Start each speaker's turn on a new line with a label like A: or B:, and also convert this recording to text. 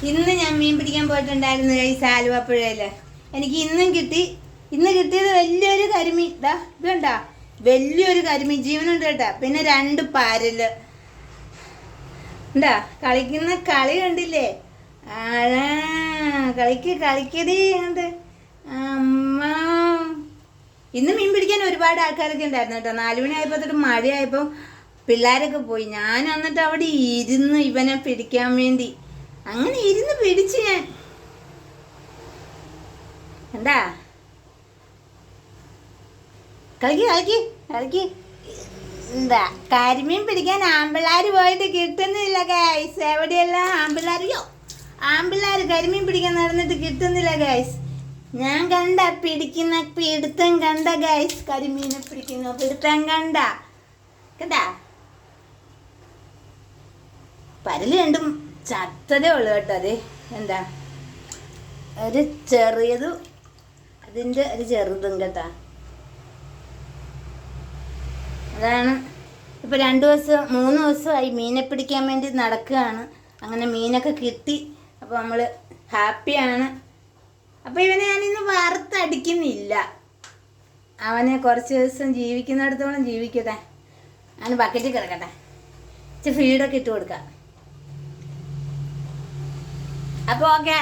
A: ഇന്ന് ഞാൻ മീൻ പിടിക്കാൻ പോയിട്ടുണ്ടായിരുന്നു ഗൈസ് ആലുവപ്പുഴയില്. എനിക്ക് ഇന്നും കിട്ടി. ഇന്ന് കിട്ടിയത് വലിയൊരു കരിമീൻ. ഇത് കണ്ടാ, വലിയൊരു കരിമീൻ ജീവനുണ്ട് കേട്ടാ. പിന്നെ 2 പാരല് എന്താ കളിക്കുന്ന കളി കണ്ടില്ലേ? കളിക്കടി അങ്ങോട്ട് അമ്മ. ഇന്ന് മീൻ പിടിക്കാൻ ഒരുപാട് ആൾക്കാരൊക്കെ ഉണ്ടായിരുന്നു കേട്ടോ. 4 മണി ആയപ്പോൾ തൊട്ട് മഴയായപ്പോൾ പിള്ളേരൊക്കെ പോയി. ഞാൻ എന്നിട്ട് അവിടെ ഇരുന്ന് ഇവനെ പിടിക്കാൻ വേണ്ടി അങ്ങനെ ഇരുന്ന് പിടിച്ച് ഞാൻ. എന്താ കളിക്ക് എന്താ കരിമീൻ പിടിക്കാൻ ആമ്പിള്ളാർ പോയിട്ട് കിട്ടുന്നില്ല ഗൈസ്. എവിടെയെല്ലാം ആമ്പിള്ളാർ കരിമീൻ പിടിക്കാൻ നടന്നിട്ട് കിട്ടുന്നില്ല ഗൈസ്. ഞാൻ കണ്ട പിടിക്കുന്ന പിടുത്തം കണ്ട ഗൈസ്. കരിമീനെ പിടിക്കുന്ന പിടുത്തം കണ്ടാ പരല് രണ്ടും ചത്തതേ ഉള്ളു കേട്ടോ. അതെ എന്താ ഒരു ചെറിയതും അതിൻ്റെ ഒരു ചെറുതും കേട്ടാ. അതാണ് ഇപ്പോൾ 2 ദിവസം 3 ദിവസമായി മീനെ പിടിക്കാൻ വേണ്ടി നടക്കുകയാണ്. അങ്ങനെ മീനൊക്കെ കിട്ടി. അപ്പോൾ നമ്മൾ ഹാപ്പിയാണ്. അപ്പോൾ ഇവനെ ഞാനിന്ന് വറുത്തടിക്കുന്നില്ല. അവനെ കുറച്ച് ദിവസം ജീവിക്കുന്നിടത്തോളം ജീവിക്കട്ടെ. അവന് ബക്കറ്റിൽ കിടക്കട്ടെ. ഫീഡൊക്കെ ഇട്ട് കൊടുക്കാം. അപ്പോൾ ഓക്കെ.